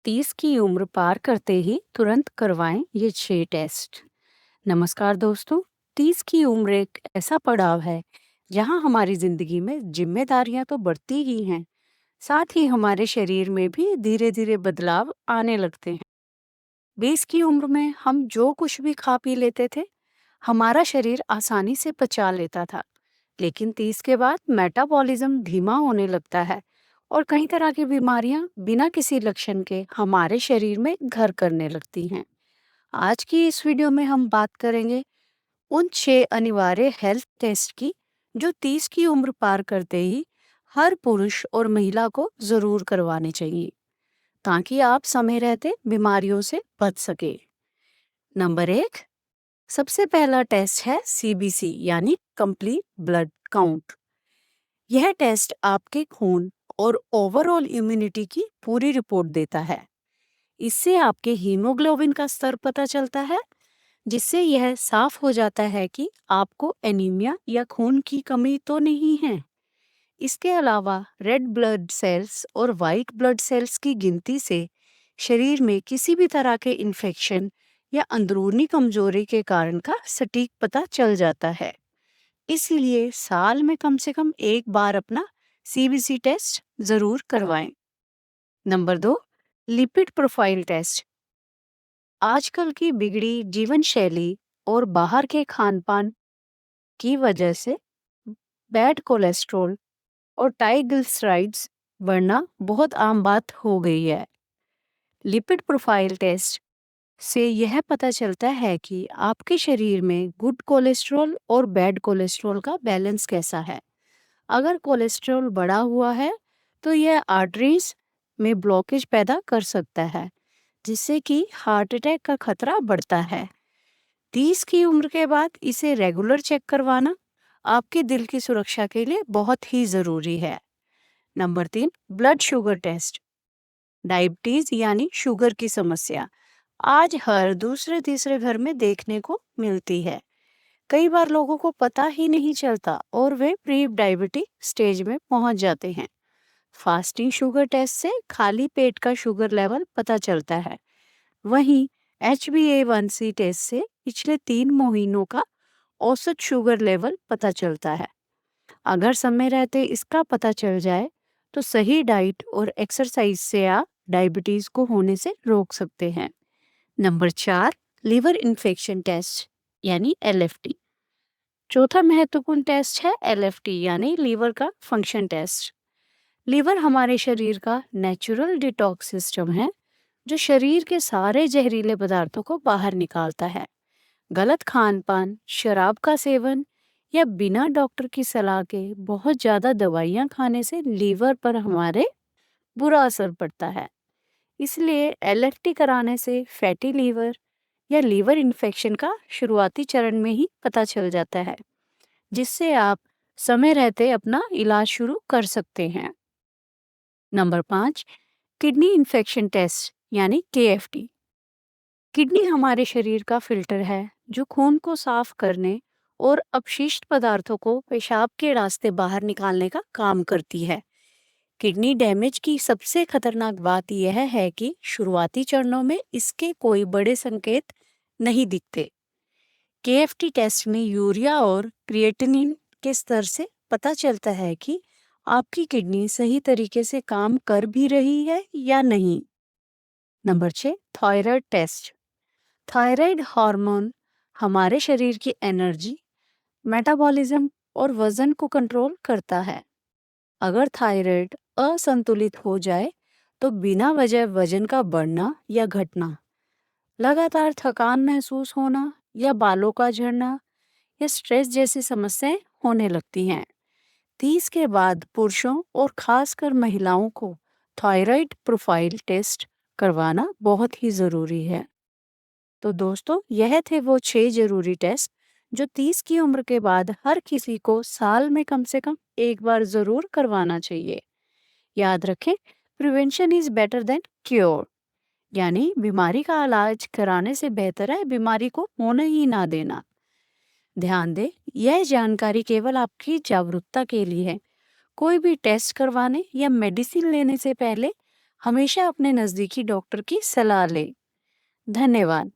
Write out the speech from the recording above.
30 की उम्र पार करते ही तुरंत करवाएं ये 6 टेस्ट। नमस्कार दोस्तों। 30 की उम्र एक ऐसा पड़ाव है जहां हमारी जिंदगी में जिम्मेदारियां तो बढ़ती ही हैं, साथ ही हमारे शरीर में भी धीरे धीरे बदलाव आने लगते हैं। 20 की उम्र में हम जो कुछ भी खा पी लेते थे, हमारा शरीर आसानी से पचा लेता था। लेकिन 30 के बाद मेटाबॉलिज्म धीमा होने लगता है और कई तरह की बीमारियां बिना किसी लक्षण के हमारे शरीर में घर करने लगती हैं। आज की इस वीडियो में हम बात करेंगे उन 6 अनिवार्य हेल्थ टेस्ट की जो 30 की उम्र पार करते ही हर पुरुष और महिला को जरूर करवाने चाहिए, ताकि आप समय रहते बीमारियों से बच सके। नंबर 1, सबसे पहला टेस्ट है सीबीसी यानी कंप्लीट ब्लड काउंट। यह टेस्ट आपके खून और ओवरऑल इम्यूनिटी की पूरी रिपोर्ट देता है। इससे आपके हीमोग्लोबिन का स्तर पता चलता है, जिससे यह साफ हो जाता है कि आपको एनीमिया या खून की कमी तो नहीं है। इसके अलावा रेड ब्लड सेल्स और वाइट ब्लड सेल्स की गिनती से शरीर में किसी भी तरह के इन्फेक्शन या अंदरूनी कमजोरी के कारण का सटीक पता चल जाता है। इसलिए साल में कम से कम एक बार अपना सीबीसी टेस्ट जरूर करवाएं। Number 2, lipid profile test. आजकल की बिगड़ी जीवन शैली और बाहर के खान पान की वजह से बैड कोलेस्ट्रॉल और ट्राइग्लिसराइड्स बढ़ना बहुत आम बात हो गई है। लिपिड प्रोफाइल टेस्ट से यह पता चलता है कि आपके शरीर में गुड कोलेस्ट्रॉल और बैड कोलेस्ट्रॉल का बैलेंस कैसा है। अगर कोलेस्ट्रॉल बढ़ा हुआ है तो यह आर्टरीज में ब्लॉकेज पैदा कर सकता है, जिससे कि हार्ट अटैक का खतरा बढ़ता है। 30 की उम्र के बाद इसे रेगुलर चेक करवाना आपके दिल की सुरक्षा के लिए बहुत ही जरूरी है। Number 3, blood sugar test. Diabetes यानी शुगर की समस्या आज हर दूसरे तीसरे घर में देखने को मिलती है। कई बार लोगों को पता ही नहीं चलता और वे प्री डायबिटिक स्टेज में पहुंच जाते हैं। फास्टिंग शुगर टेस्ट से खाली पेट का शुगर लेवल पता चलता है। वहीं HbA1c टेस्ट से पिछले 3 महीनों का औसत शुगर लेवल पता चलता है। अगर समय रहते इसका पता चल जाए तो सही डाइट और एक्सरसाइज से आप डायबिटीज को होने से रोक सकते हैं। नंबर 4, लिवर इन्फेक्शन टेस्ट यानी LFT। चौथा महत्वपूर्ण टेस्ट है LFT यानी लीवर का फंक्शन टेस्ट। लीवर हमारे शरीर का नेचुरल डिटॉक्स सिस्टम है, जो शरीर के सारे जहरीले पदार्थों को बाहर निकालता है। गलत खान पान, शराब का सेवन या बिना डॉक्टर की सलाह के बहुत ज्यादा दवाइयां खाने से लीवर पर हमारे बुरा असर पड़ता है। इसलिए LFT कराने से फैटी लीवर या लीवर इन्फेक्शन का शुरुआती चरण में ही पता चल जाता है, जिससे आप समय रहते अपना इलाज शुरू कर सकते हैं। नंबर 5, किडनी इन्फेक्शन टेस्ट यानी KFT। किडनी हमारे शरीर का फिल्टर है, जो खून को साफ करने और अपशिष्ट पदार्थों को पेशाब के रास्ते बाहर निकालने का काम करती है। किडनी डैमेज की सबसे खतरनाक बात यह है कि शुरुआती चरणों में इसके कोई बड़े संकेत नहीं दिखते। KFT टेस्ट में यूरिया और क्रिएटिनिन के स्तर से पता चलता है कि आपकी किडनी सही तरीके से काम कर भी रही है या नहीं। Number 6, thyroid test. Thyroid hormone हमारे शरीर की एनर्जी, मेटाबॉलिज्म और वजन को कंट्रोल करता है। अगर थायराइड असंतुलित हो जाए तो बिना वजह वजन का बढ़ना या घटना, लगातार थकान महसूस होना या बालों का झड़ना या स्ट्रेस जैसी समस्याएं होने लगती हैं। 30 के बाद पुरुषों और खासकर महिलाओं को थायराइड प्रोफाइल टेस्ट करवाना बहुत ही ज़रूरी है। तो दोस्तों, यह थे वो 6 ज़रूरी टेस्ट जो 30 की उम्र के बाद हर किसी को साल में कम से कम एक बार ज़रूर करवाना चाहिए। याद रखें, prevention is better than cure, यानी बीमारी का इलाज कराने से बेहतर है बीमारी को होने ही ना देना। ध्यान दें, यह जानकारी केवल आपकी जागरूकता के लिए है। कोई भी टेस्ट करवाने या मेडिसिन लेने से पहले हमेशा अपने नज़दीकी डॉक्टर की सलाह लें। धन्यवाद।